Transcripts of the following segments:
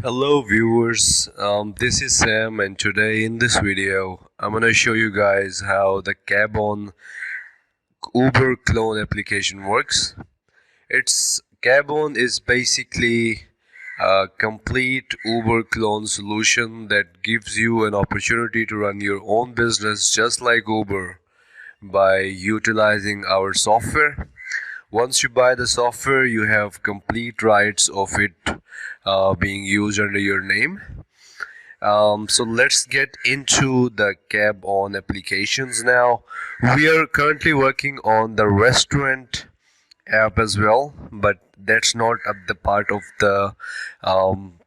Hello viewers, this is Sam, and today in this video I'm gonna show you guys how the Cabon Uber clone application works. Cabon is basically a complete Uber clone solution that gives you an opportunity to run your own business just like Uber by utilizing our software. Once you buy the software, you have complete rights of it being used under your name. So let's get into the Cabon applications now. We are currently working on the restaurant app as well, but that's not the part of the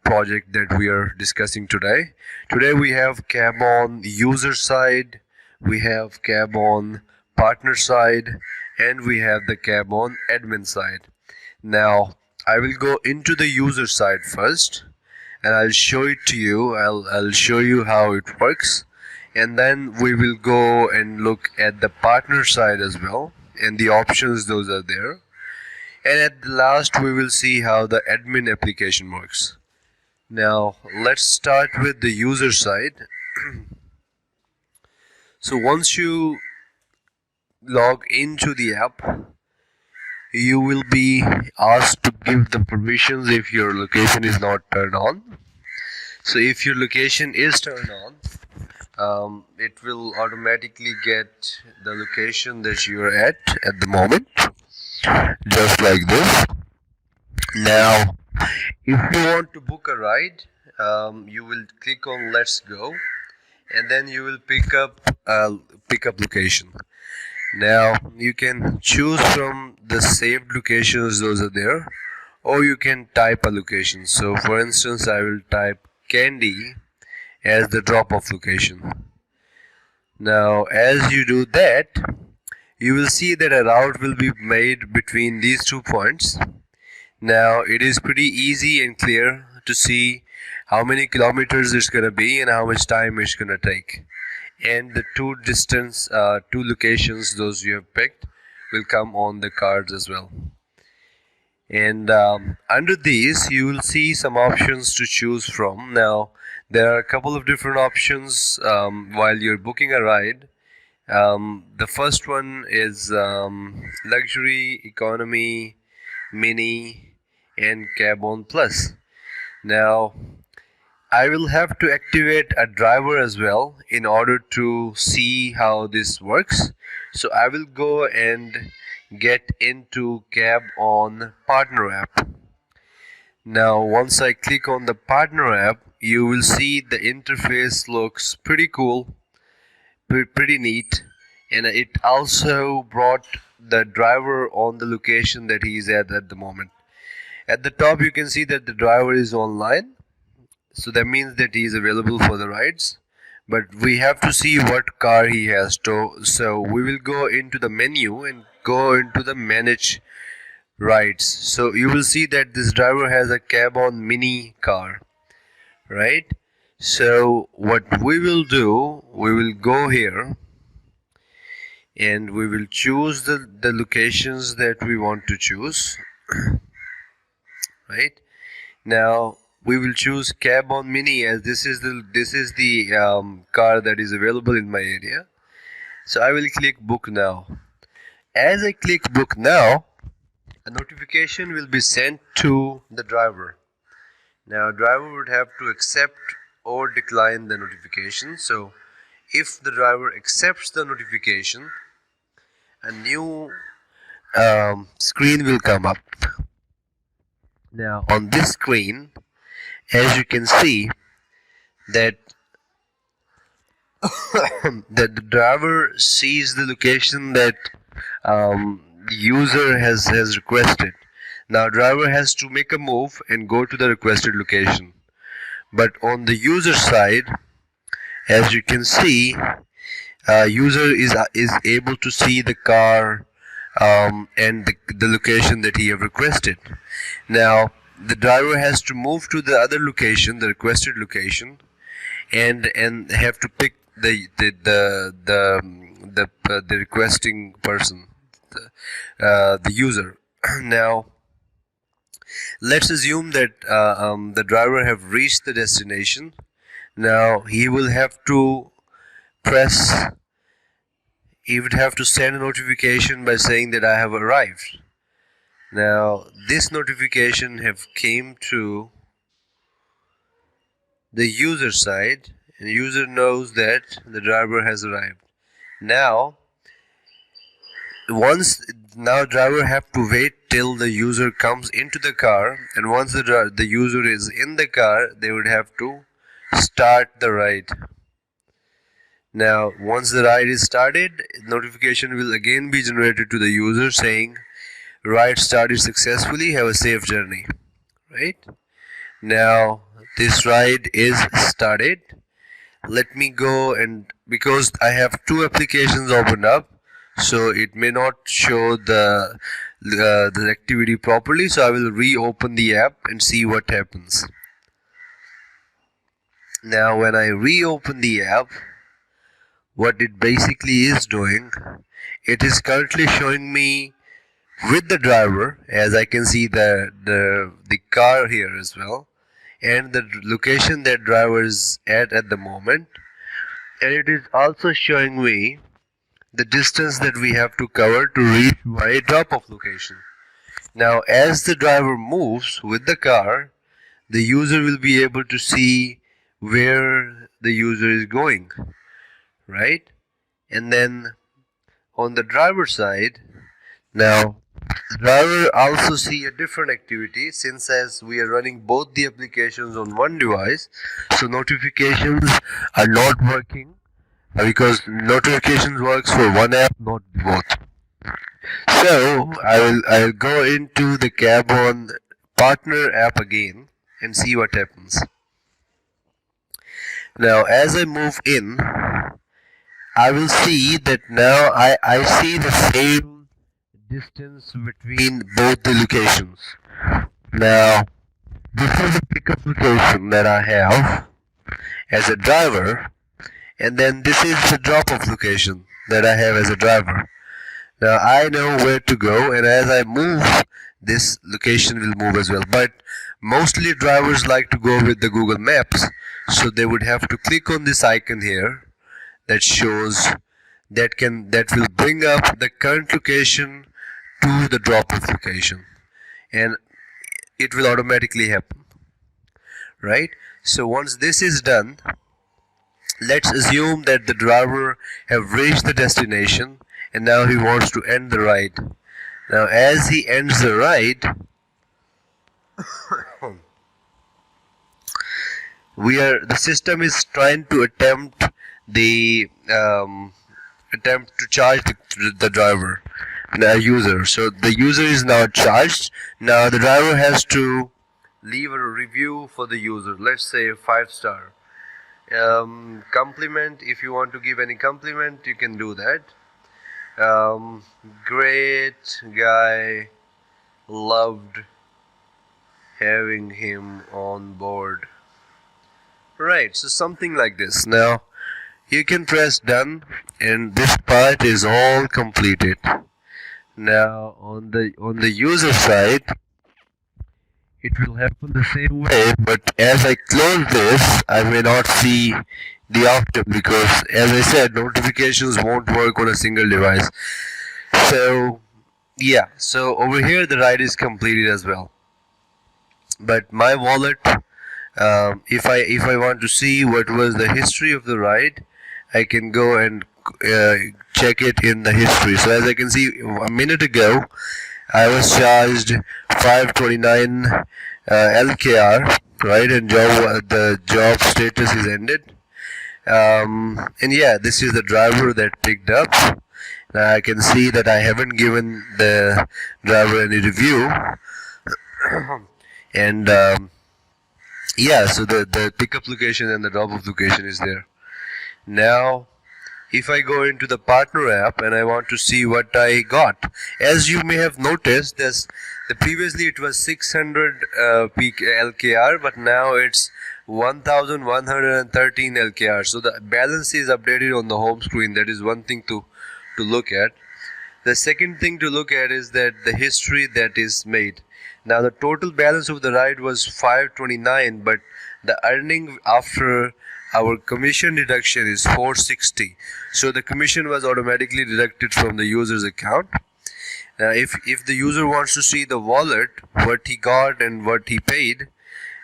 project that we are discussing today. Today we have Cabon user side, we have Cabon partner side, and we have the Cabon admin side. Now I will go into the user side first and I'll show it to you. I'll show you how it works, and then we will go and look at the partner side as well and the options those are there, and at the last we will see how the admin application works. Now let's start with the user side. So once you log into the app, you will be asked to give the permissions if your location is not turned on. So if your location is turned on, it will automatically get the location that you are at the moment, just like this. Now if you want to book a ride, you will click on let's go, and then you will pick up location. Now you can choose from the saved locations, those are there, or you can type a location. So for instance, I will type Candy as the drop off location. Now as you do that, you will see that a route will be made between these 2 points. Now it is pretty easy and clear to see how many kilometers it's gonna be and how much time it's gonna take, and the two locations those you have picked will come on the cards as well. And under these you will see some options to choose from. Now there are a couple of different options while you're booking a ride. The first one is luxury, economy, mini, and Cabon Plus. Now I will have to activate a driver as well in order to see how this works. So I will go and get into Cabon Partner App. Now once I click on the Partner App, you will see the interface looks pretty cool, pretty neat, and it also brought the driver on the location that he is at the moment. At the top you can see that the driver is online, so that means that he is available for the rides, but we have to see what car he has. So we will go into the menu and go into the manage rides. So you will see that this driver has a Cabon mini car, right? So what we will do, we will go here and we will choose the locations that we want to choose. Right now we will choose Cabon Mini as this is the car that is available in my area. So I will click book now. As I click book now, a notification will be sent to the driver. Now driver would have to accept or decline the notification. So if the driver accepts the notification, a new screen will come up. Now on this screen, as you can see, that that the driver sees the location that the user has requested. Now driver has to make a move and go to the requested location. But on the user side, as you can see, user is able to see the car and the location that he have requested. Now the driver has to move to the other location, the requested location, and have to pick the requesting person, the user. Now Let's assume that the driver have reached the destination. Now he would have to send a notification by saying that I have arrived. Now this notification have came to the user side, and user knows that the driver has arrived. Now driver have to wait till the user comes into the car, and once the user is in the car, they would have to start the ride. Now once the ride is started, notification will again be generated to the user saying ride started successfully, have a safe journey. Right? Now this ride is started. Let me go, and because I have two applications opened up, so it may not show the activity properly, so I will reopen the app and see what happens. Now when I reopen the app, what it basically is doing, it is currently showing me with the driver, as I can see the car here as well, and the location that driver is at the moment, and it is also showing me the distance that we have to cover to reach my drop-off location. Now as the driver moves with the car, the user will be able to see where the user is going, right? And then on the driver side, now the driver also see a different activity, since as we are running both the applications on one device, so notifications are not working, because notifications works for one app, not both. So I'll go into the Cabon Partner App again and see what happens. Now as I move in, I will see that now I see the same distance between both the locations. Now this is the pickup location that I have as a driver, and then this is the drop-off location that I have as a driver. Now I know where to go, and as I move, this location will move as well. But mostly drivers like to go with the Google Maps, so they would have to click on this icon here that shows that will bring up the current location to the drop-off location, and it will automatically happen, right? So once this is done, let's assume that the driver have reached the destination, and now he wants to end the ride. Now as he ends the ride, the system is trying to attempt to charge the driver, the user. So the user is now charged. Now the driver has to leave a review for the user. Let's say 5-star. Compliment, if you want to give any compliment, you can do that. Great guy, loved having him on board. Right, so something like this. Now you can press done, and this part is all completed. Now on the user side, it will happen the same way, but as I close this, I may not see the outcome, because as I said, notifications won't work on a single device. So yeah, so over here the ride is completed as well. But my wallet, if I want to see what was the history of the ride, I can go and check it in the history. So as I can see, a minute ago I was charged 529 LKR, right, and the job status is ended. And yeah, this is the driver that picked up. Now I can see that I haven't given the driver any review. And yeah, so the pickup location and the drop-off location is there. Now if I go into the partner app and I want to see what I got, as you may have noticed, previously it was 600 peak LKR, but now it's 1113 LKR. So the balance is updated on the home screen. That is one thing to look at. The second thing to look at is that the history that is made. Now the total balance of the ride was 529, but the earning after our commission deduction is 460. So the commission was automatically deducted from the user's account. Now if the user wants to see the wallet, what he got and what he paid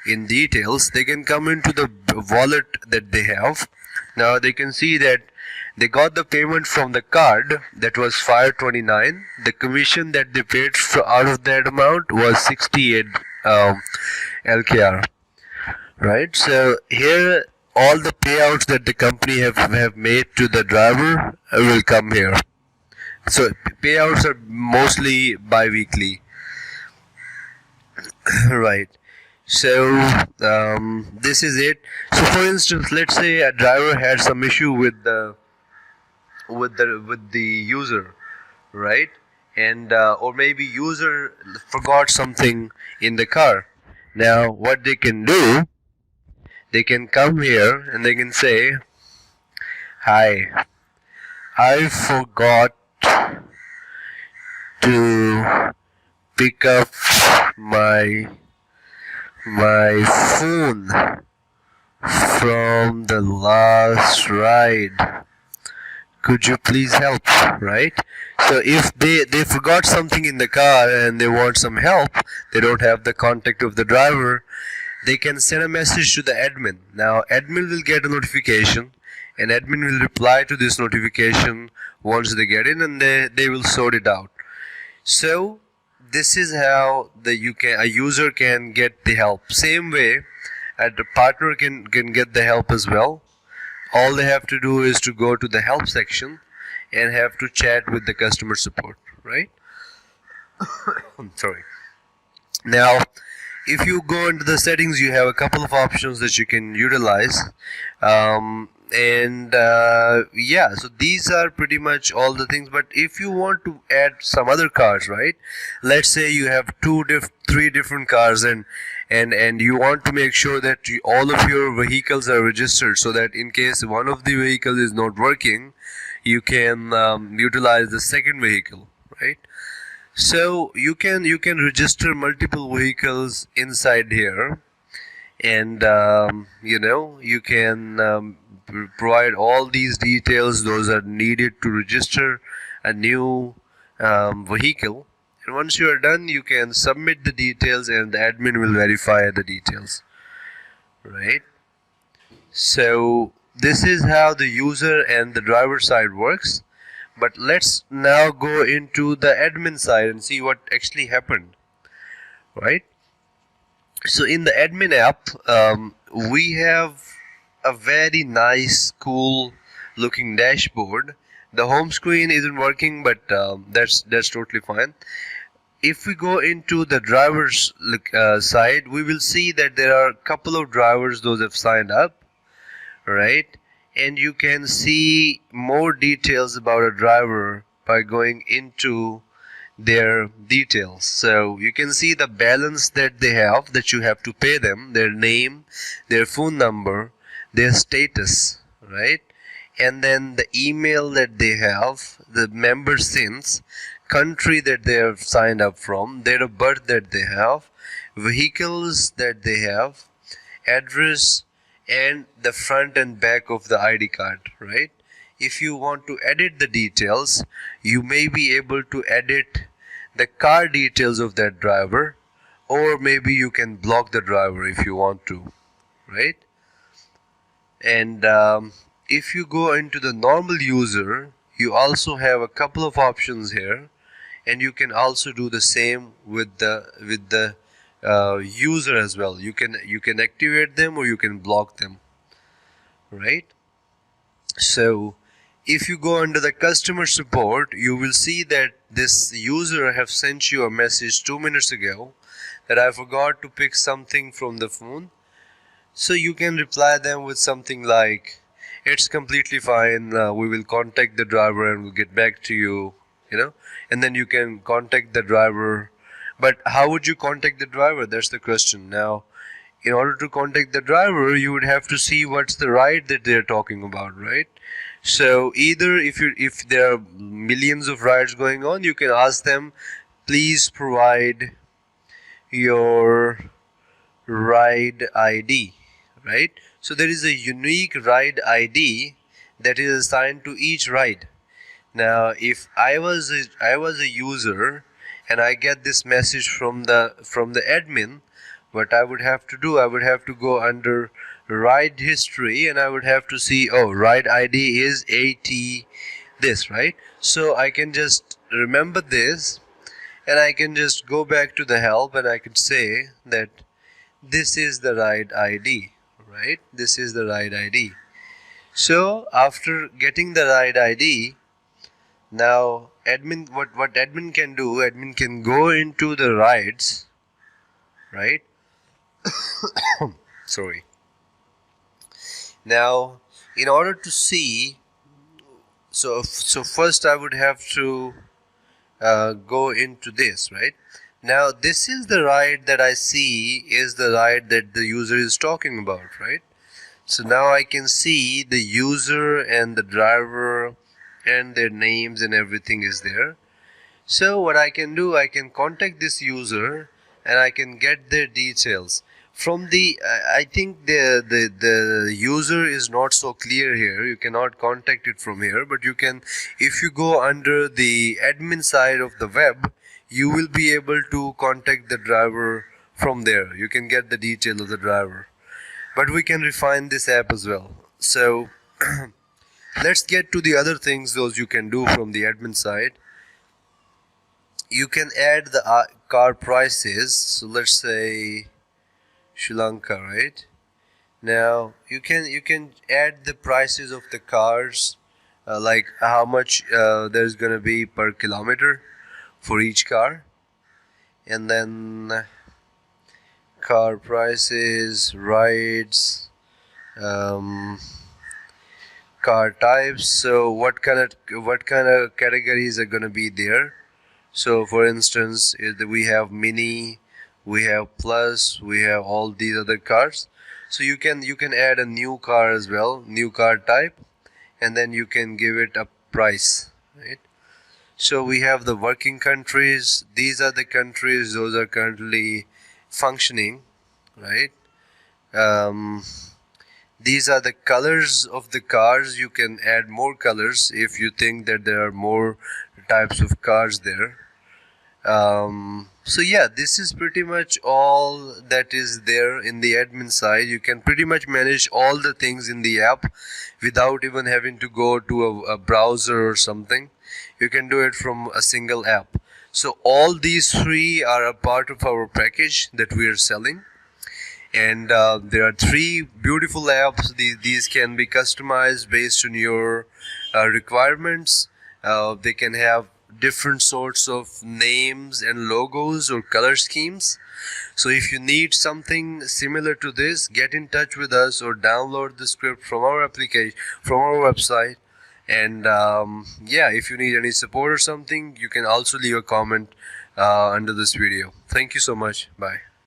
in details, they can come into the wallet that they have. Now they can see that they got the payment from the card, that was 529. The commission that they paid out of that amount was 68 LKR. Right? So here all the payouts that the company have made to the driver will come here. So payouts are mostly bi-weekly. Right. So this is it. So for instance, let's say a driver had some issue with the user, right? And or maybe user forgot something in the car. Now what they can do, they can come here and they can say, hi, I forgot to pick up my phone from the last ride. Could you please help? Right? So if they forgot something in the car and they want some help, they don't have the contact of the driver, they can send a message to the admin. Now admin will get a notification and admin will reply to this notification once they get in, and they will sort it out. So this is how a user can get the help. Same way a partner can get the help as well. All they have to do is to go to the help section and have to chat with the customer support, right? Sorry. Now if you go into the settings, you have a couple of options that you can utilize. Yeah, so these are pretty much all the things. But if you want to add some other cars, right? Let's say you have three different cars, and you want to make sure that all of your vehicles are registered, so that in case one of the vehicles is not working, you can utilize the second vehicle, right? So you can register multiple vehicles inside here, and you can provide all these details. Those are needed to register a new vehicle. And once you are done, you can submit the details, and the admin will verify the details. Right? So this is how the user and the driver side works. But let's now go into the admin side and see what actually happened. Right? So in the admin app, we have a very nice, cool looking dashboard. The home screen isn't working, but that's totally fine. If we go into the driver's side, we will see that there are a couple of drivers, those have signed up, right? And you can see more details about a driver by going into their details. So you can see the balance that they have, that you have to pay them, their name, their phone number, their status, right? And then the email that they have, the member since, country that they have signed up from, date of birth that they have, vehicles that they have, address, and the front and back of the ID card, right? If you want to edit the details, you may be able to edit the car details of that driver, or maybe you can block the driver if you want to, right? And if you go into the normal user, you also have a couple of options here, and you can also do the same with the user as well. You can activate them or you can block them, right? So if you go under the customer support, you will see that this user have sent you a message 2 minutes ago that I forgot to pick something from the phone. So you can reply them with something like, it's completely fine, we will contact the driver and we'll get back to you, and then you can contact the driver. But how would you contact the driver? That's the question. Now, in order to contact the driver, you would have to see what's the ride that they're talking about, right? So either if there are millions of rides going on, you can ask them, please provide your ride ID, right? So there is a unique ride ID that is assigned to each ride. Now, if I was a user and I get this message from the admin, what I would have to do, I would have to go under ride history and I would have to see, oh, ride ID is AT this, right? So I can just remember this and I can just go back to the help and I could say that this is the ride ID, right? This is the ride ID. So after getting the ride ID, now admin, what admin can do, admin can go into the rides, right? Sorry. Now in order to see, so first I would have to go into this, right? Now this is the ride that I see is the ride that the user is talking about, right? So now I can see the user and the driver and their names and everything is there. So what I can do, I can contact this user and I can get their details from the I think the user is not so clear here. You cannot contact it from here, but you can, if you go under the admin side of the web, you will be able to contact the driver from there. You can get the detail of the driver, but we can refine this app as well. So let's get to the other things those you can do from the admin side. You can add the car prices. So let's say Sri Lanka, right? Now you can add the prices of the cars, like how much there's gonna be per kilometer for each car, and then car prices, rides, car types. So what kind of categories are gonna be there? So for instance, we have mini, we have plus, we have all these other cars. So you can add a new car as well, new car type, and then you can give it a price, right? So we have the working countries. These are the countries those are currently functioning, right? These are the colors of the cars. You can add more colors if you think that there are more types of cars there. So yeah, this is pretty much all that is there in the admin side. You can pretty much manage all the things in the app without even having to go to a browser or something. You can do it from a single app. So all these three are a part of our package that we are selling. And there are three beautiful apps. These can be customized based on your requirements. They can have different sorts of names and logos or color schemes. So if you need something similar to this, get in touch with us or download the script from our application, from our website. And yeah, if you need any support or something, you can also leave a comment under this video. Thank you so much. Bye.